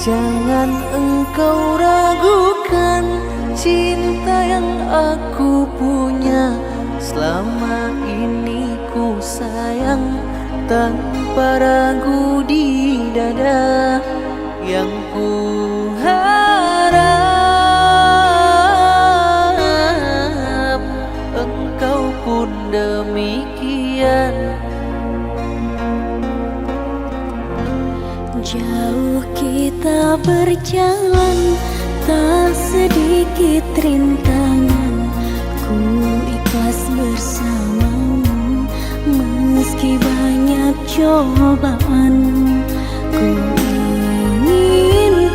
Jangan engkau ragukan cinta yang aku punya. Selama ini ku sayang tanpa ragu di dada. Yang ku harap engkau pun demikian. Jauh kita berjalan, tak sedikit rintangan. Ku ikhlas bersamamu, meski banyak cobaan. Ku inginkan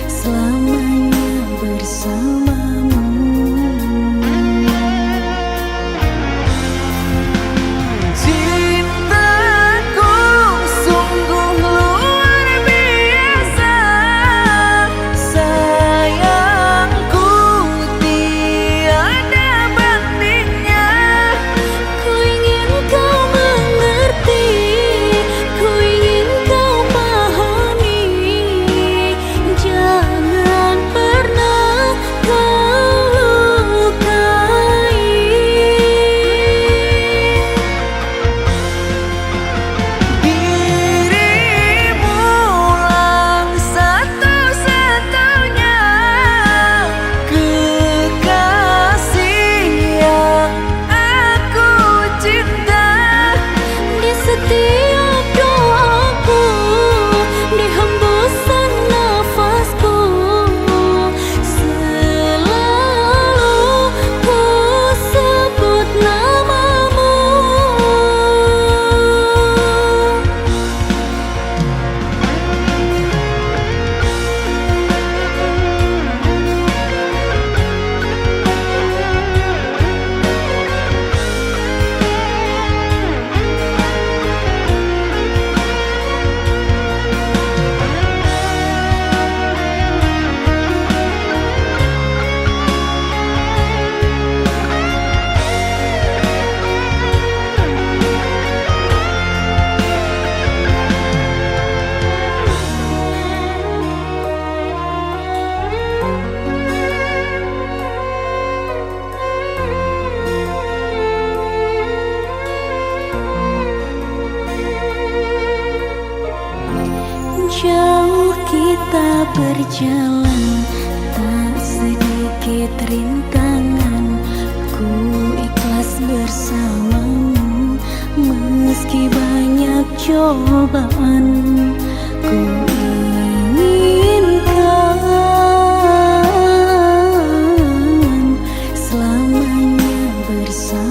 selamanya bersamamu. Jauh kita berjalan, tak sedikit rintangan. Ku ikhlas bersamamu, meski banyak cobaan. Ku inginkan selamanya bersamamu.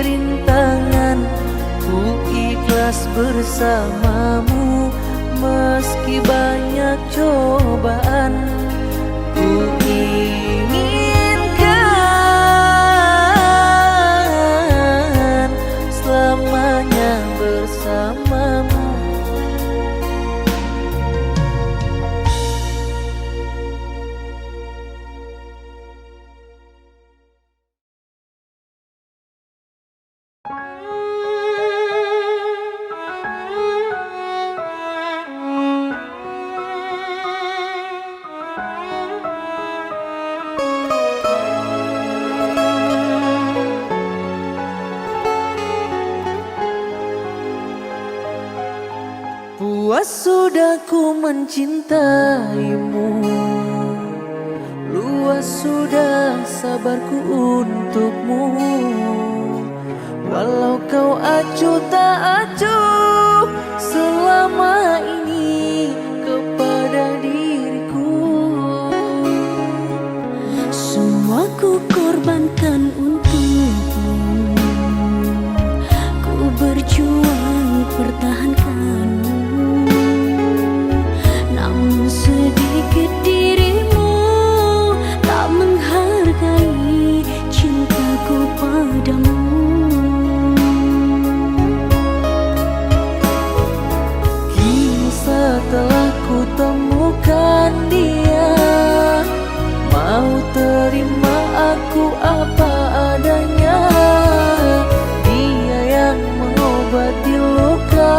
rintangan, ku ikhlas bersamamu. Meski banyak cobaan, ku inginkan selamanya bersamamu. Puas sudah ku mencintaimu, luas sudah sabarku untukmu. Walau kau acuh tak acuh selama ini kepada diriku. Semua ku korbankan untukmu, ku berjuang pertahankanmu. Namun sedikit dirimu tak menghargai cintaku padamu. Kini setelah ku temukan dia, mau terima aku apa adanya. Dia yang mengobati luka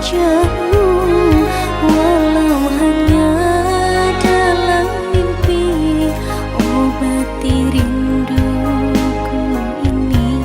wajahmu, walau hanya dalam mimpi, obati rinduku ini.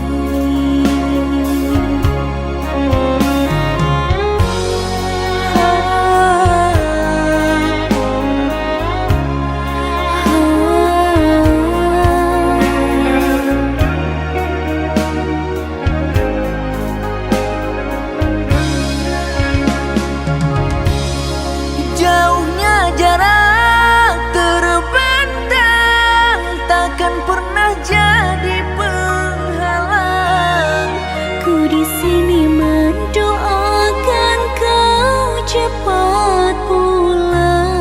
Jauhnya jarak terbentang, takkan pernah jadi penghalang. Ku di sini mendoakan kau cepat pulang.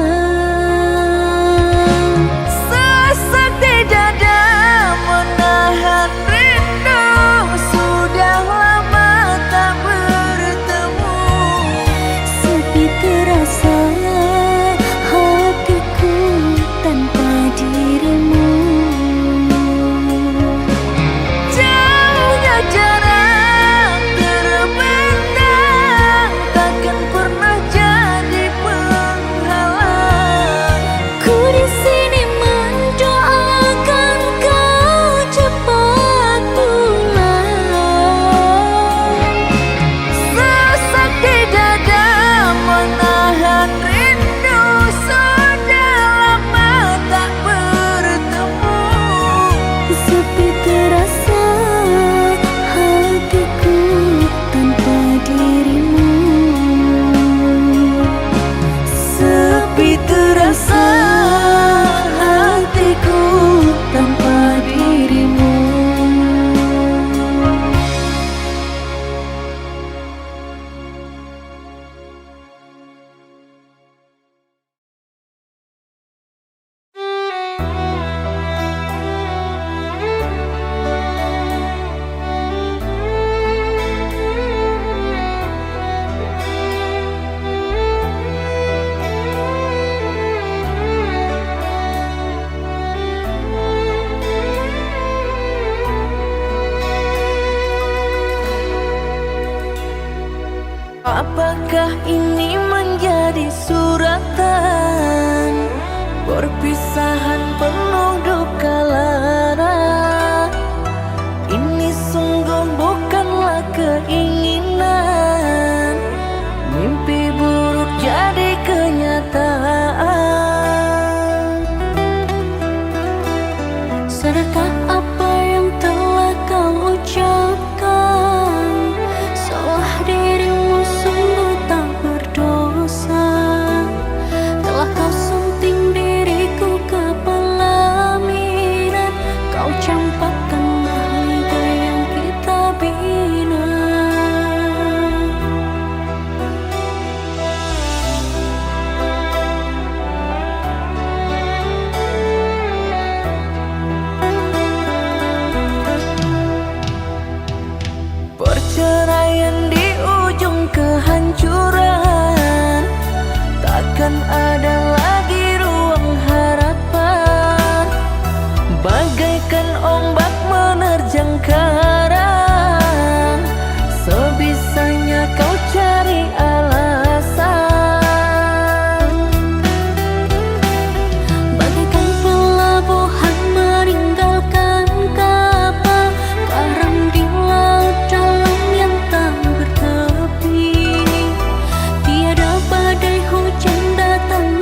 Sesak di dada menahan rindu, sudah lama tak bertemu. Sepi terasa hatiku tanpa dirimu. Jauhnya jarak terbentang, takkan pernah jadi penghalang. Ku di sini mendoakan kau cepat pulang. Sesak di dada menahan rindu, sudah lama tak bertemu. Sepi terasa hatiku tanpa dirimu. Sepi terasa hatiku tanpa dirimu. Apakah ini menjadi suratan perpisahan penuh duka lara? Ini sungguh bukanlah keinginan, mimpi buruk jadi kenyataan. Sadarkah apa yang telah kau ucapkan? Salah dirimu sungguh tak berdosa. Telah kau sunting diriku ke pelaminan, kau campakkan mahligai yang kita bina. Perceraian di ujung kehancuran, takkan ada lagi ruang harapan. Bagaikan ombak menerjang karang, sebisanya kau cari alasan. Bagaikan pelabuhan meninggalkan kapal karam di laut dalam yang tak bertepi. Tiada badai hujan datang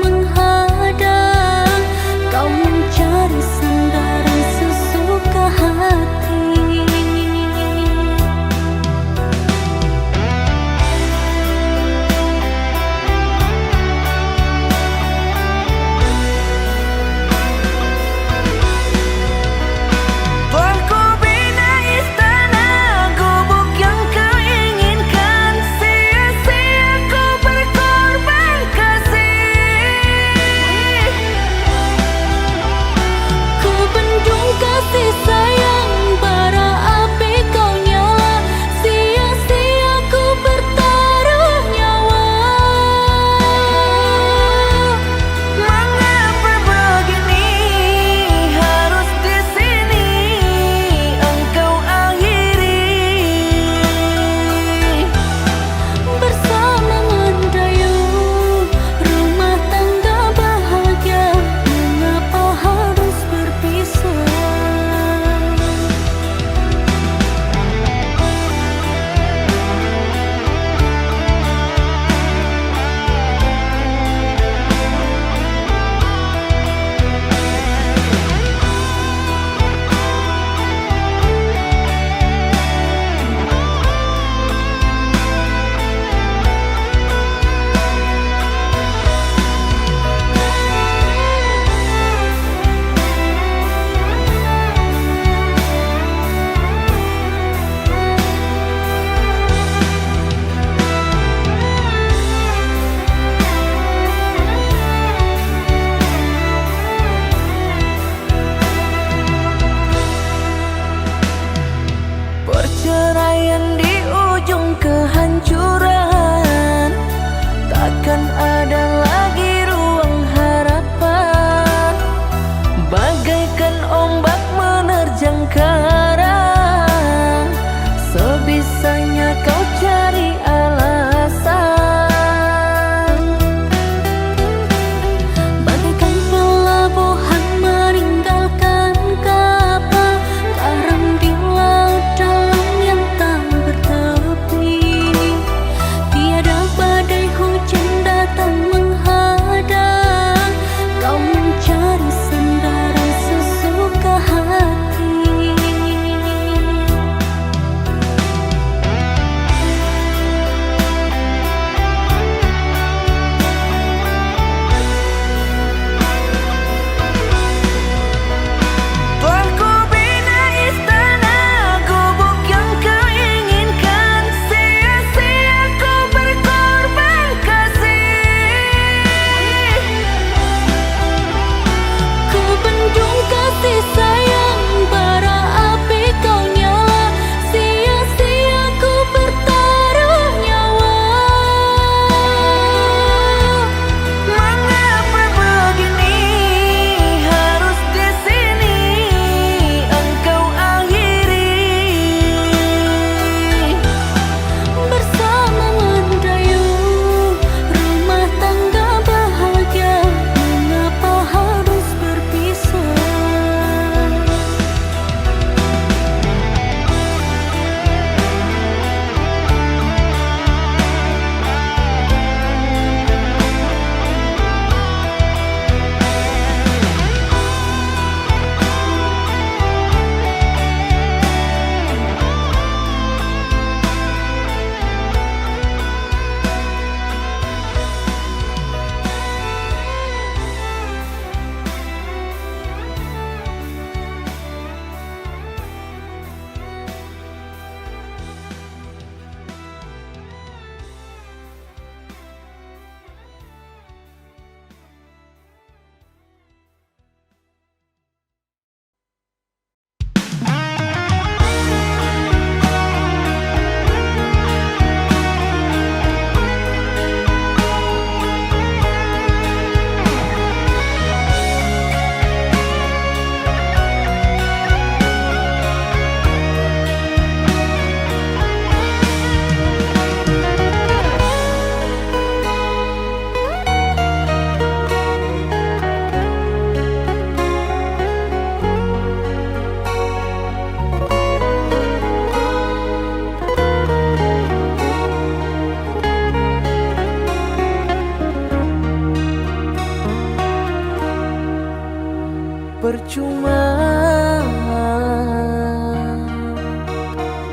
percuma,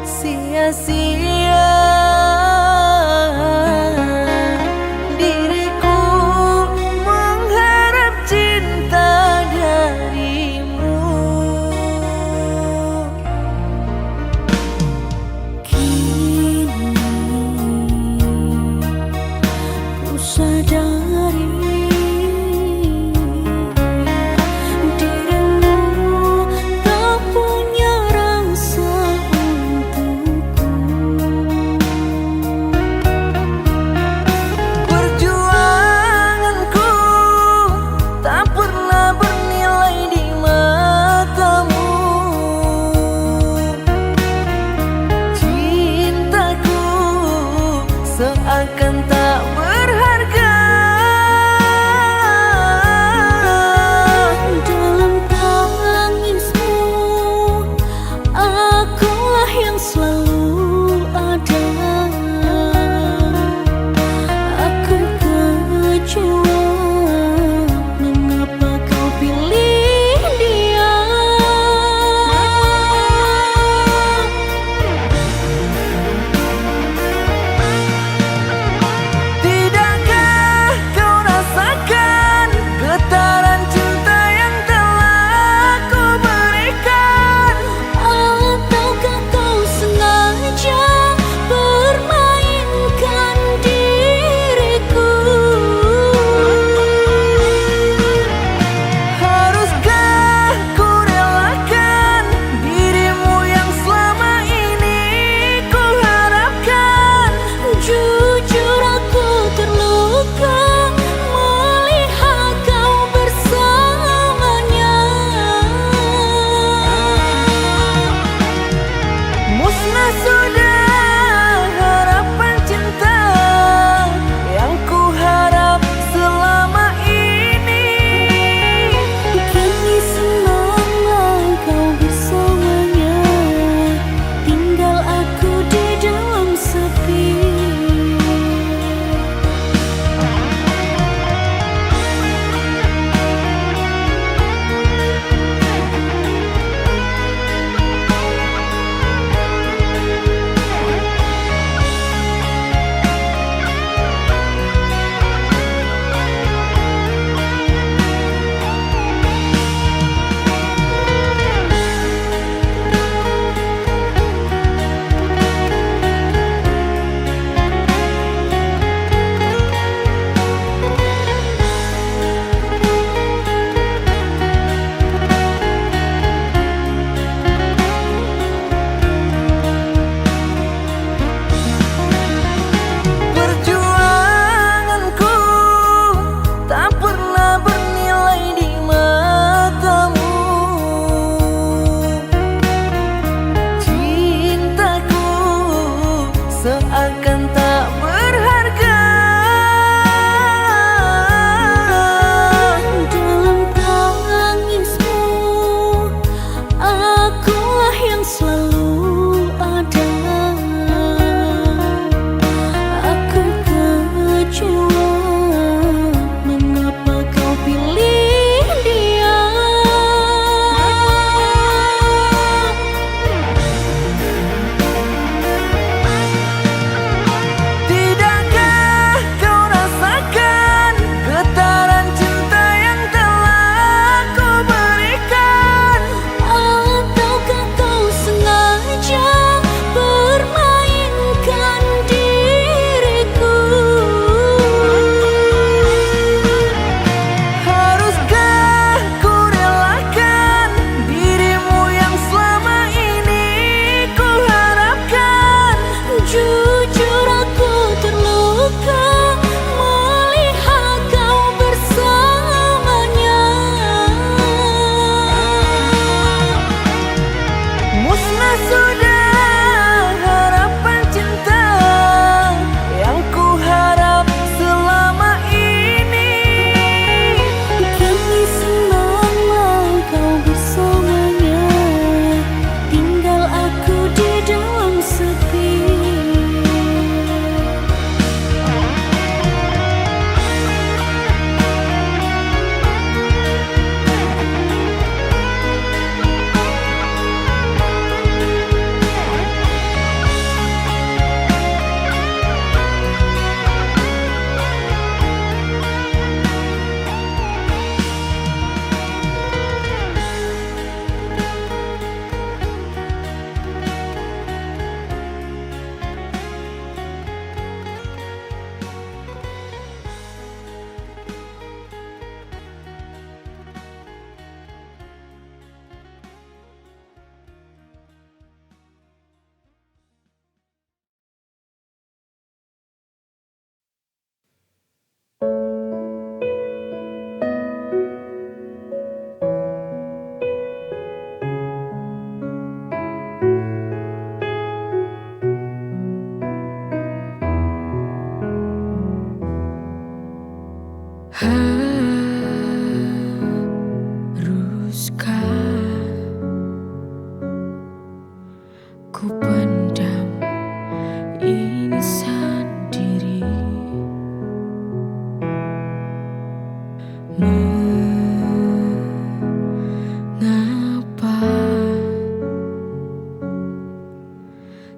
sia-sia diriku mengharap cinta darimu. Kini ku sadari dirimu tak punya rasa untukku. Perjuanganku tak pernah bernilai di matamu. Cintaku seakan tak berharga. Dalam tangismu, akulah yang selalu ada. Aku kecewa, mengapa kau pilih dia? Tidak Haruskah ku pendam ini sendiri? Mengapa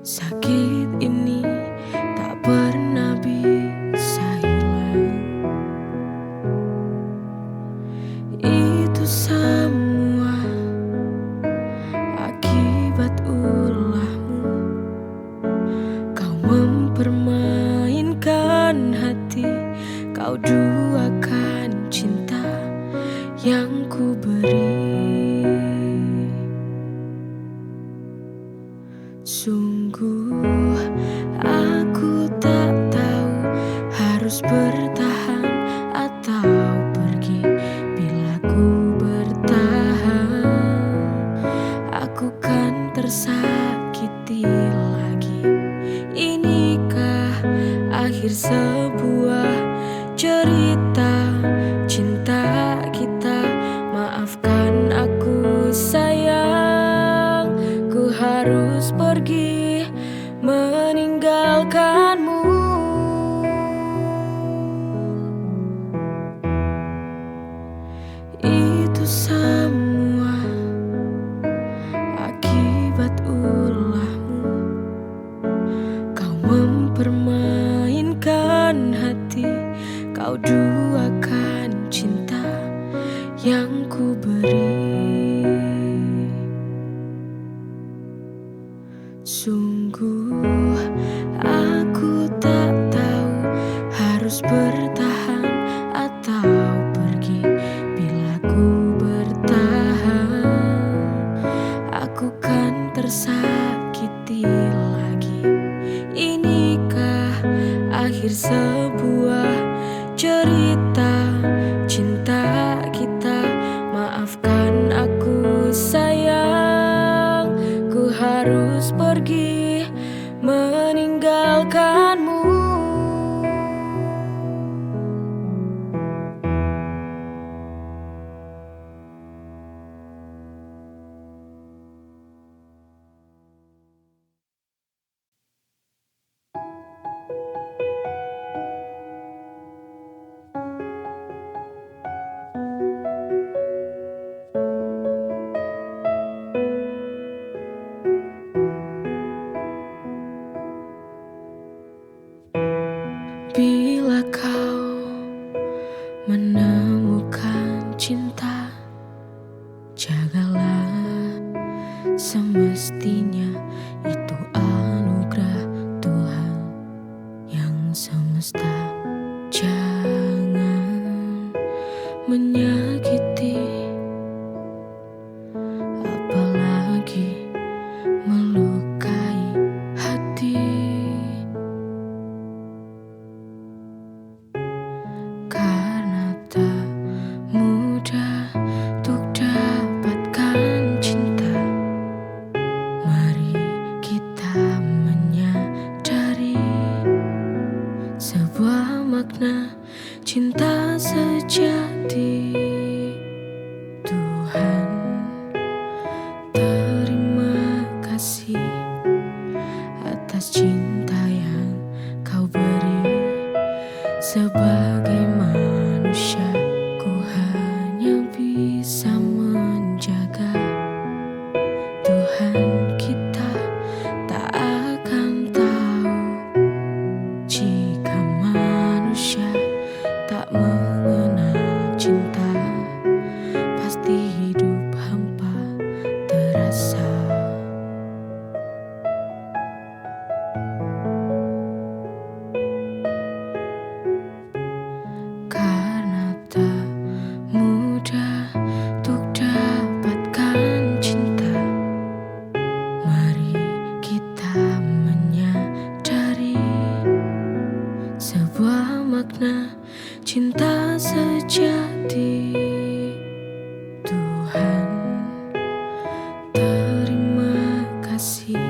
sakit ini tak pernah bisa hilang? Itu semua akibat ulahmu. Kau mempermainkan hati, kau duakan cinta yang ku beri. Sungguh aku tak tahu harus bertahan atau pergi. Bila ku bertahan, aku kan tersakiti lagi. Inikah akhir sebuah cerita cinta kita? Maafkan aku sayang, ku harus pergi meninggalkanmu. Itu semua akibat ulahmu. Kau mempermainkan hati, kau duakan cinta yang ku beri. Sungguh aku tak tahu harus bertahan atau pergi. Bila ku bertahan, aku kan tersakiti lagi. Inikah akhir sebuah cerita cinta kita? Maafkan aku sayang, ku harus pergi meninggalkanmu. Bila kau menemukan cinta, jagalah, semestinya itu anugerah Tuhan yang semesta. Jangan menyakiti, apalagi melukai hati. Karena tak mudah untuk dapatkan cinta, mari kita menyadari sebuah makna cinta sejati. Tuhan, terima kasih atas cinta yang kau beri. Sebagai manusia, ku hanya bisa menjaga. Tuhan, kita tak akan tahu jika manusia tak mengenal cinta, pasti hidup hampa terasa. Karena tak mudah untuk dapatkan cinta, mari kita menyadari sebuah makna cinta sejati. Tuhan, terima kasih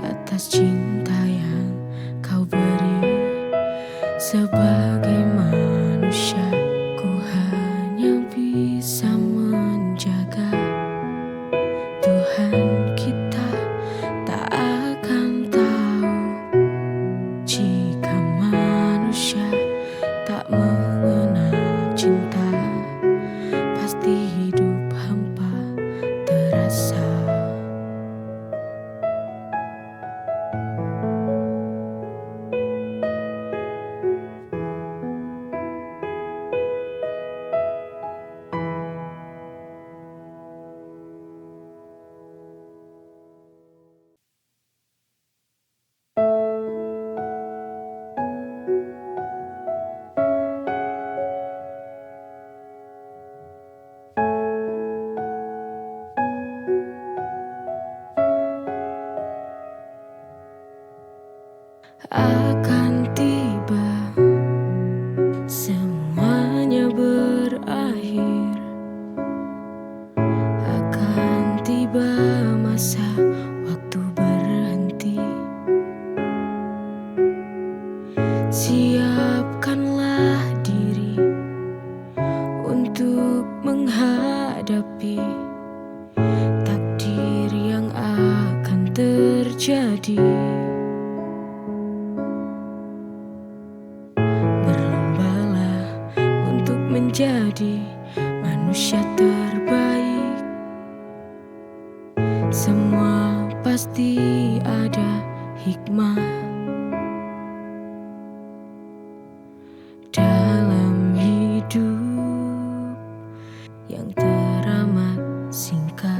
atas cinta yang kau beri. Sebagai manusia, manusia, ku hanya bisa menjaga. Tuhan kita tak akan tahu jika manusia tak mengenal cinta, pasti hidup hampa terasa. Akan tiba, semuanya berakhir. Akan tiba masa waktu berhenti. Siapkanlah diri untuk menghadapi takdir yang akan terjadi. Menjadi manusia terbaik, semua pasti ada hikmah dalam hidup yang teramat singkat.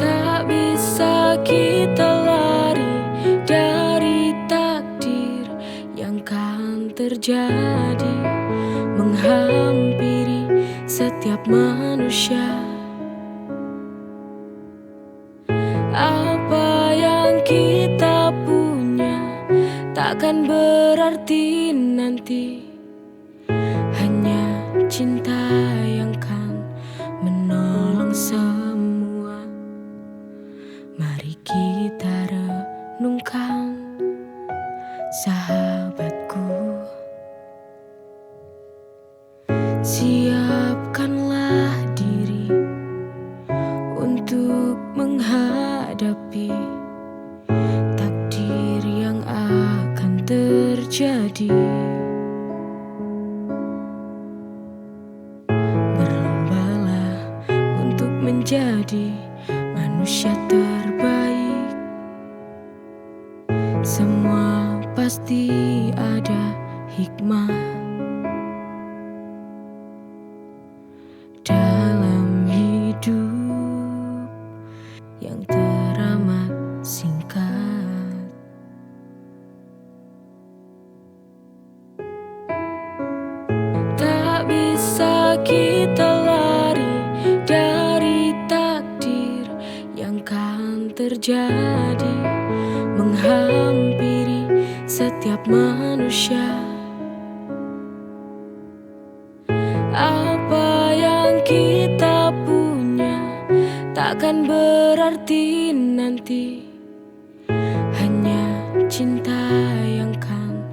Tak bisa kita lari dari takdir yang kan terjadi, menghampiri setiap manusia. Apa yang kita punya takkan berarti nanti, hanya cinta yang kan menolong semua. Mari kita renungkan, sahabatku. Siapkanlah diri untuk menghadapi takdir yang akan terjadi. Berlombalah untuk menjadi manusia terbaik, semua pasti ada hikmah dalam hidup yang teramat singkat. Tak bisa kita lari dari takdir yang kan terjadi, menghampiri setiap manusia. Apa yang kita punya takkan berarti nanti, hanya cinta yang kan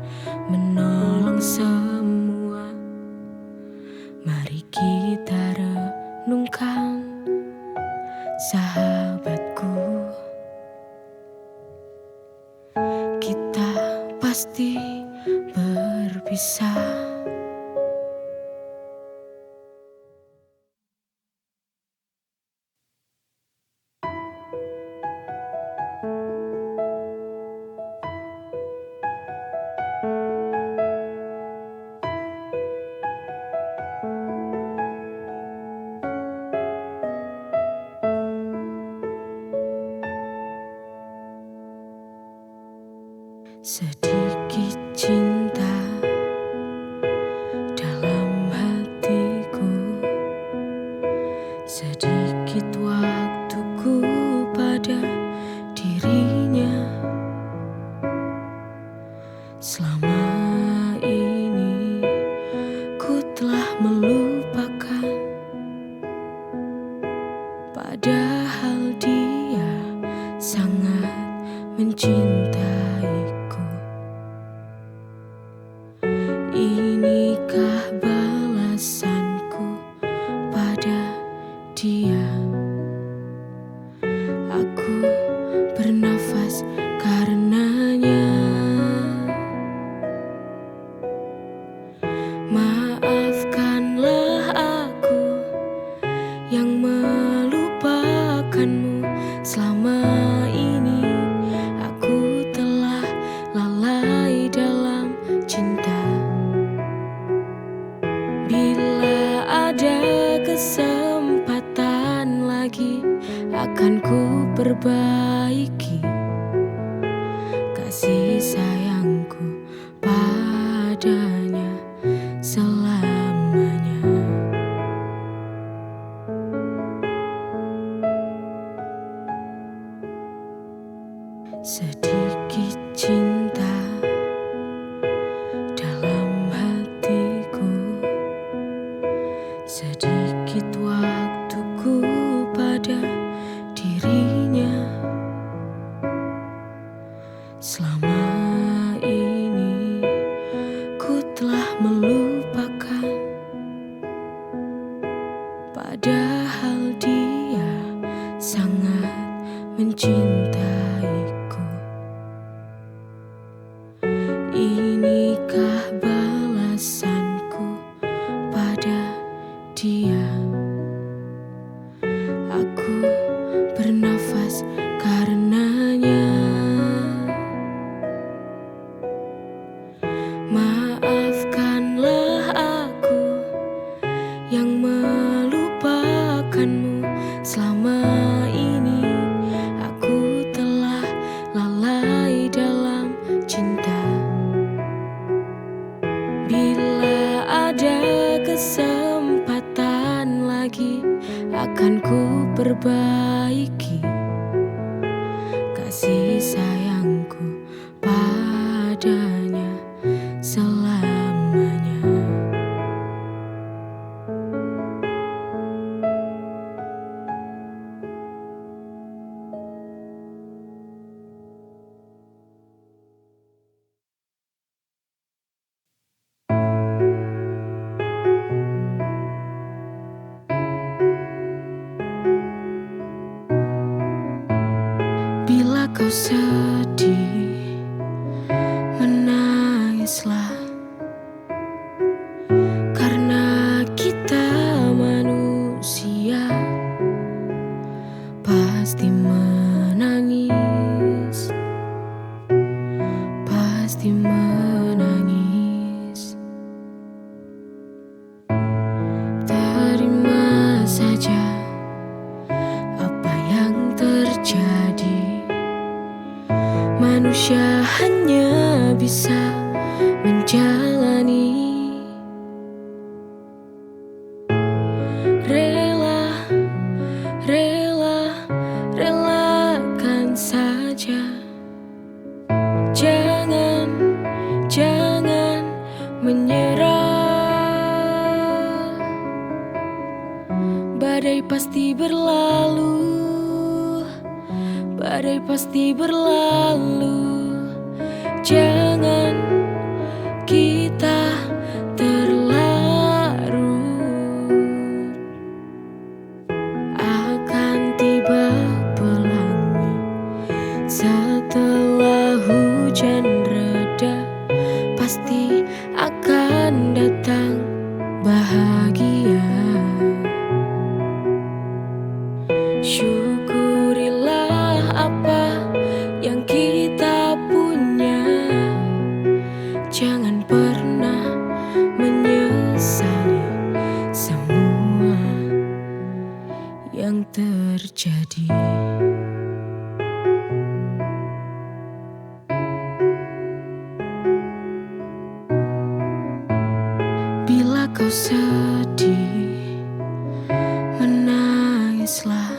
menolong semua. Mari kita renungkan, sahabatku. Kita pasti berpisah. Sedikit cinta dalam hatiku, sedikit waktuku pada dirinya. Selama ini ku telah melupakan, padahal dia sangat mencintai. sedikit cinta dalam hatiku, sedikit waktuku pada dirinya. Selama ini ku telah melupakan, padahal dia sangat mencintaiku. Inikah balasanku pada dia? Aku bernafas karenanya. Maafkanlah aku yang melupakanmu. Selama ini aku telah lalai dalam cinta. Bila ada kesempatan lagi, akan ku perbaiki kasih sayangku padanya selamanya. Bila kau sedih, menangislah, karena kita manusia pasti menangis, pasti menangis. Terima saja apa yang terjadi. Manusia hanya bisa menjalani. Relakan saja. Jangan menyerah. Badai pasti berlalu. Badai pasti berlalu. Jangan kita terlarut. Akan tiba pelangi setelah hujan reda. Pasti akan datang bahagia. Syukurilah apa yang kita punya. Jangan pernah menyesali semua yang terjadi. Bila kau sedih, menangislah,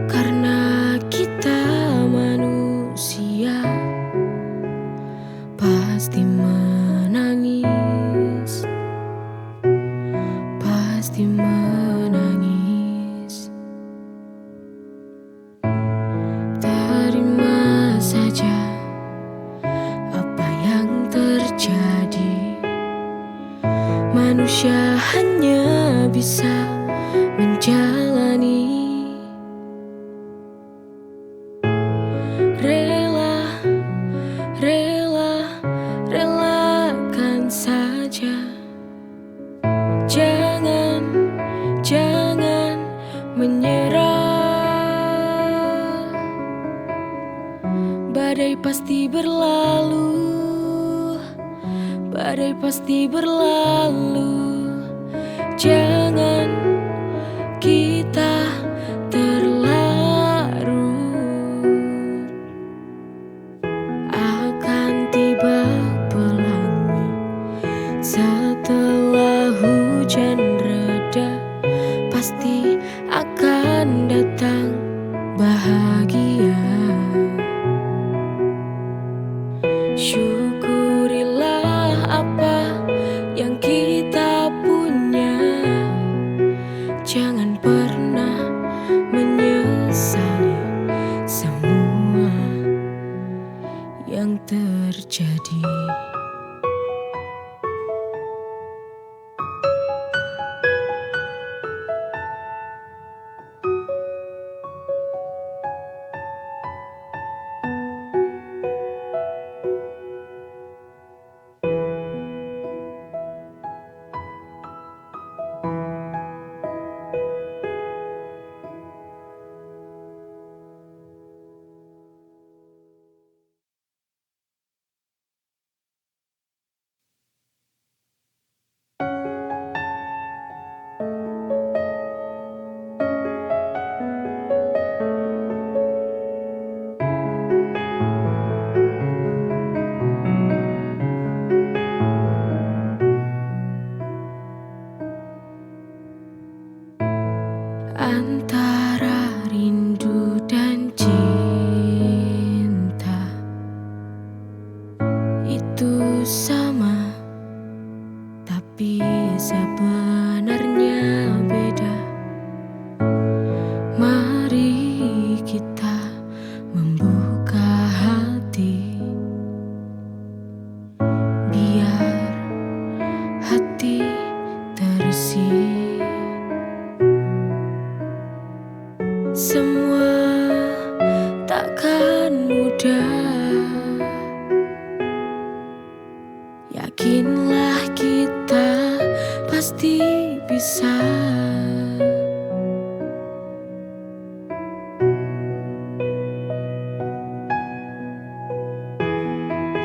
karena kita manusia pasti menangis, pasti menangis. Terima saja apa yang terjadi. Manusia hanya bisa menjalani. Relakan saja. Jangan menyerah. Badai pasti berlalu. Badai pasti berlalu. Jangan kita terlarut. Akan tiba pelangi setelah hujan reda. Pasti akan datang bahagia.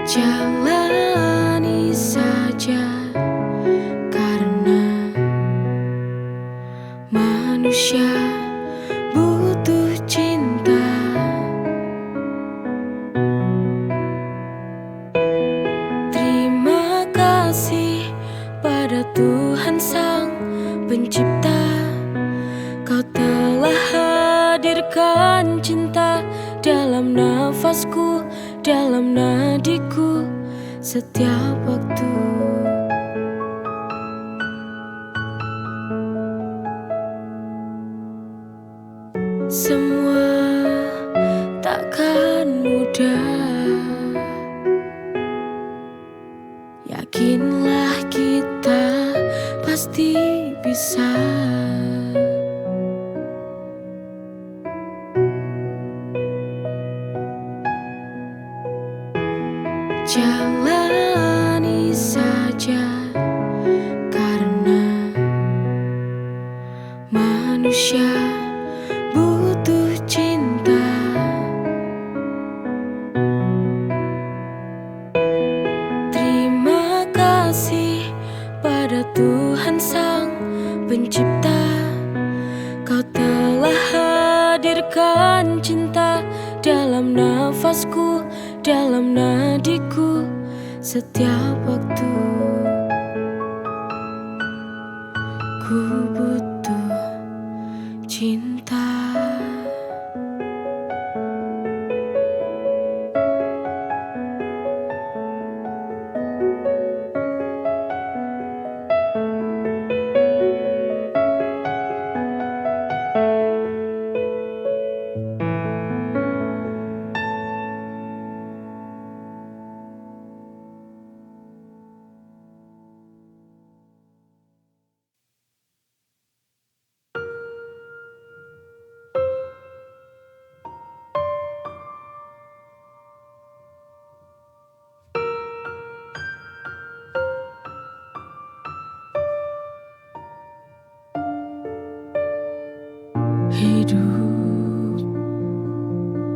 Jalani saja, karena manusia butuh cinta. Terima kasih pada Tuhan Sang Pencipta, Kau telah hadirkan cinta dalam nafasku, dalam nadiku, setiap waktu. Semua takkan mudah, yakinlah kita pasti bisa. Jalani saja, karena manusia butuh cinta. Terima kasih pada Tuhan Sang Pencipta, Kau telah hadirkan cinta dalam nafasku, dalam nadiku, setiap waktu. Ku butuh cinta. Hidup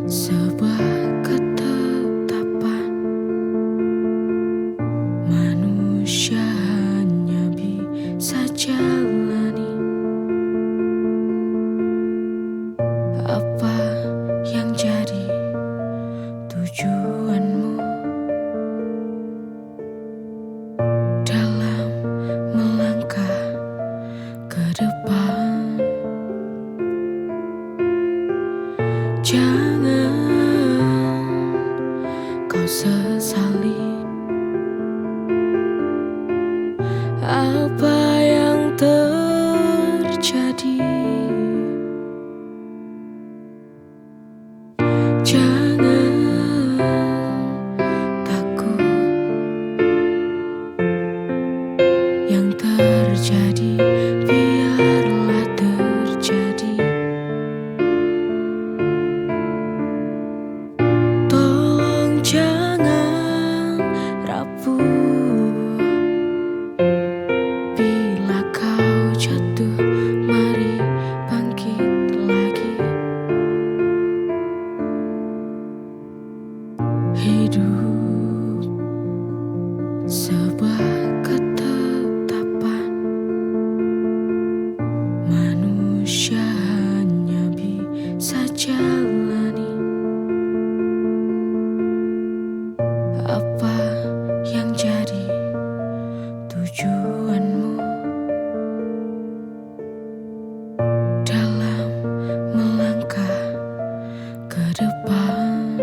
sebuah ketetapan, manusia hanya bisa jalani apa yang jadi tujuanmu dalam melangkah ke depan. Jangan kau sesali apa yang terjadi. Jangan takut yang terjadi, biarlah terjadi. Jangan rapuh bila kau jatuh, mari bangkit lagi. Hidup sebuah ketetapan, manusia hanya bisa jalani apa yang jadi tujuanmu dalam melangkah ke depan.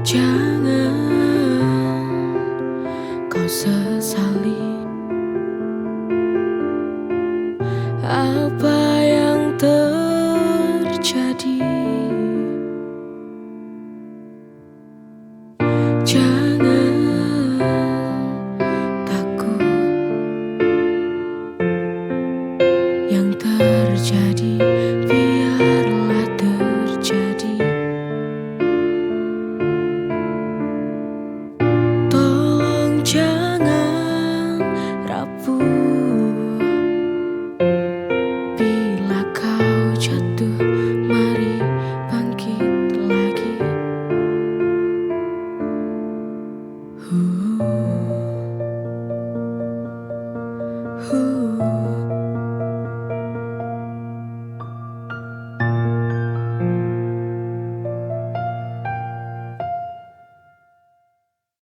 Jangan kau sesali apa yang terjadi. Jangan takut yang terjadi, biarlah terjadi. Tolong jangan rapuh